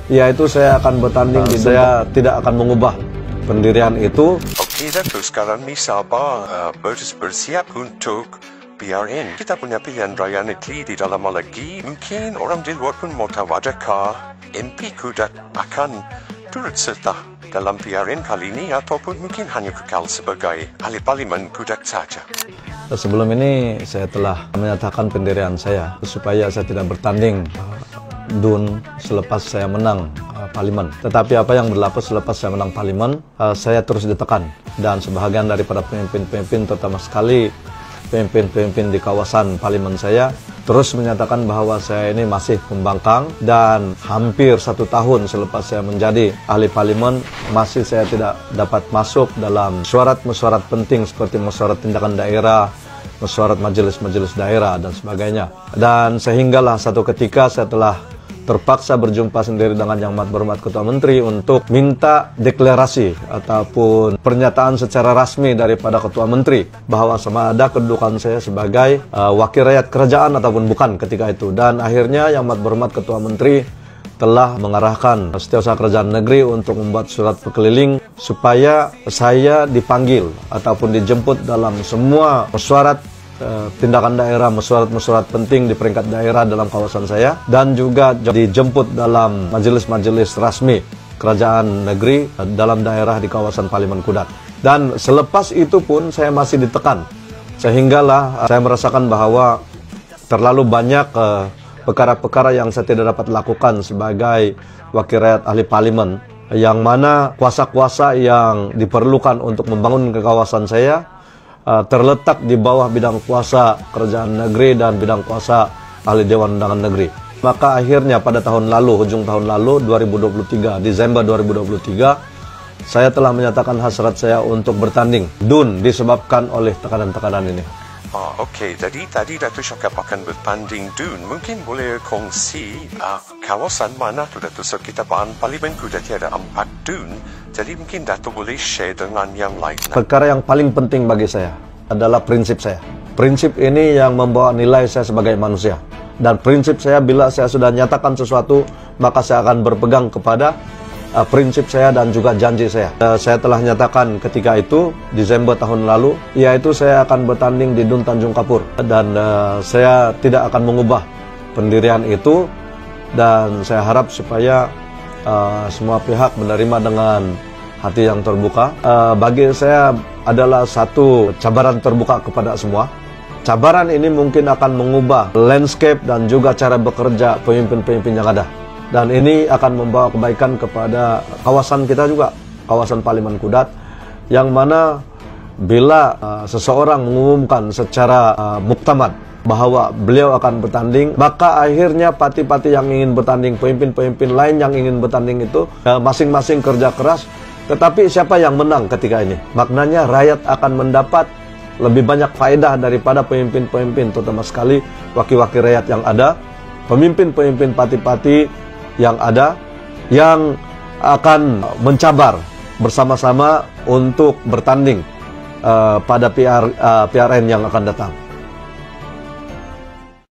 yaitu saya akan bertanding saya tidak akan mengubah pendirian itu. Oke, Dato', sekarang ni Sabah bersiap untuk PRN. Kita punya pilihan raya negeri di dalam lagi. Mungkin orang di luar pun mau tahu adakah MP Kudat akan turut serta dalam PRN kali ini ataupun mungkin hanya kekal sebagai ahli parlimen Kudat saja. Sebelum ini saya telah menyatakan pendirian saya supaya saya tidak bertanding DUN selepas saya menang parlimen. Tetapi apa yang berlaku selepas saya menang parlimen, saya terus ditekan. Dan sebahagian daripada pemimpin-pemimpin, terutama sekali pemimpin-pemimpin di kawasan parlimen saya, terus menyatakan bahwa saya ini masih pembangkang. Dan hampir 1 tahun selepas saya menjadi ahli parlimen, masih saya tidak dapat masuk dalam mesyuarat penting seperti mesyuarat tindakan daerah, mesyuarat majelis-majelis daerah, dan sebagainya. Dan sehinggalah satu ketika saya telah terpaksa berjumpa sendiri dengan Yang Amat Berhormat Ketua Menteri untuk minta deklarasi ataupun pernyataan secara resmi daripada Ketua Menteri bahwa sama ada kedudukan saya sebagai wakil rakyat kerajaan ataupun bukan ketika itu. Dan akhirnya Yang Amat Berhormat Ketua Menteri telah mengarahkan Setiausaha Kerajaan Negeri untuk membuat surat berkeliling supaya saya dipanggil ataupun dijemput dalam semua mesyuarat tindakan daerah, mesyuarat penting di peringkat daerah dalam kawasan saya, dan juga dijemput dalam majelis-majelis resmi kerajaan negeri dalam daerah di kawasan Parlimen Kudat. Dan selepas itu pun saya masih ditekan, sehinggalah saya merasakan bahwa terlalu banyak perkara-perkara yang saya tidak dapat lakukan sebagai wakil rakyat ahli parlimen, yang mana kuasa-kuasa yang diperlukan untuk membangun ke kawasan saya terletak di bawah bidang kuasa kerajaan negeri dan bidang kuasa ahli Dewan Undangan Negeri. Maka akhirnya pada tahun lalu, ujung tahun lalu, 2023, Desember 2023, saya telah menyatakan hasrat saya untuk bertanding DUN disebabkan oleh tekanan-tekanan ini. Okey, jadi tadi Dato' cakap akan bertanding DUN. Mungkin boleh kongsi kawasan mana tu Dato'? So kita parlimen Kudat ada 4 DUN. Jadi mungkin Dato' boleh share dengan yang lain. Perkara yang paling penting bagi saya adalah prinsip saya. Prinsip ini yang membawa nilai saya sebagai manusia. Dan prinsip saya, bila saya sudah nyatakan sesuatu, maka saya akan berpegang kepada prinsip saya dan juga janji saya. Saya telah nyatakan ketika itu, Desember tahun lalu, yaitu saya akan bertanding di DUN Tanjung Kapur. Dan saya tidak akan mengubah pendirian itu. Dan saya harap supaya semua pihak menerima dengan hati yang terbuka. Bagi saya adalah satu cabaran terbuka kepada semua. Cabaran ini mungkin akan mengubah landscape dan juga cara bekerja pemimpin-pemimpin yang ada. Dan ini akan membawa kebaikan kepada kawasan kita juga, kawasan Parlimen Kudat, yang mana bila seseorang mengumumkan secara muktamad bahwa beliau akan bertanding, maka akhirnya parti-parti yang ingin bertanding, pemimpin-pemimpin lain yang ingin bertanding itu masing-masing kerja keras. Tetapi siapa yang menang ketika ini? Maknanya rakyat akan mendapat lebih banyak faedah daripada pemimpin-pemimpin, terutama sekali wakil-wakil rakyat yang ada, pemimpin-pemimpin parti-parti yang ada, yang akan mencabar bersama-sama untuk bertanding pada PRN yang akan datang.